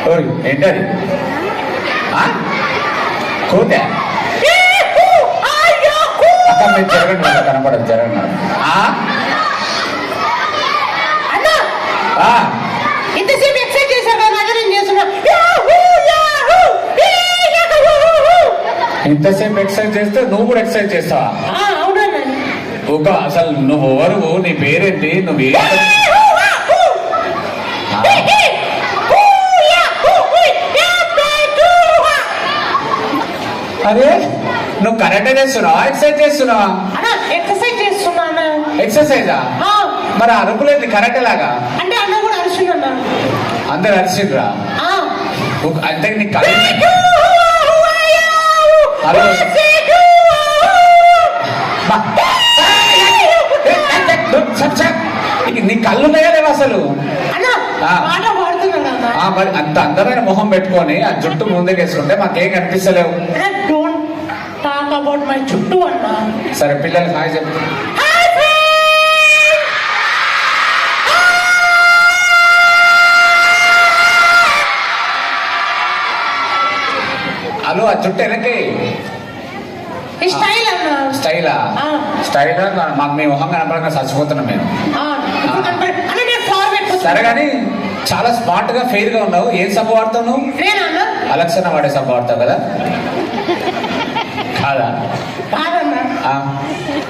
ఓయ్ ఏంటది కోతే అక్క మీరు జరగండి నాకు కనపడదు జరగండి ఇంతసేపు ఎక్సైజ్ చేశాను నేను చేస్తున్నా. ఇంతసేపు ఎక్సర్సైజ్ చేస్తే నువ్వు కూడా ఎక్సర్సైజ్ చేస్తావా? అవునన్నా. ఒక అసలు నువ్వు ఎవరు, నీ పేరేంటి, నువ్వు అరే నువ్వు కరెక్టే చేస్తున్నావా ఎక్సర్సైజ్ చేస్తున్నావా? ఎక్సర్సైజ్ చేస్తున్నా. ఎక్సర్సైజా? మరి అరుపులేదు కరెక్టే లాగా అంటే అన్న కూడా అరిచిందన్నా. అందరు అరిచిండ్రా? అంటే నీ కళ్ళు నీ కళ్ళు ఉన్నాయా లేవు అసలు? మరి అంత అందమైన మొహం పెట్టుకొని ఆ జుట్టు ముందుకేసుకుంటే మాకేం కనిపిస్తలేవు. చుట్టూ అన్నా. సరే పిల్లలు హాయ్ చెప్తా. హలో ఆ జుట్టు వెనక్కి స్టైలా? స్టైలా మాకు మీ మొహం కనపడక చచ్చిపోతున్నాం మేము. సరే కానీ చాలా స్మార్ట్ గా ఫెయిర్ గా ఉన్నావు. ఏం సబ్బు వాడతావు నువ్వు? అలక్షణ వాడే సబ్బు వాడతావు కదా? కాదా?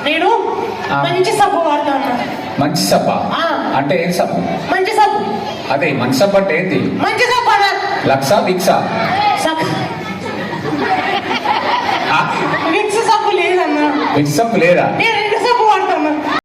నేను మంచి సబ్బు వాడతాను. మంచి సబ్బా అంటే ఏం సబ్బు? మంచి సబ్బు. అదే మంచి సబ్బు అంటే ఏంటి? మంచి సబ్బు లక్సా విక్సా? విక్స్ సబ్బు లేదన్నా. విక్స్ సబ్బు లేదా? నేను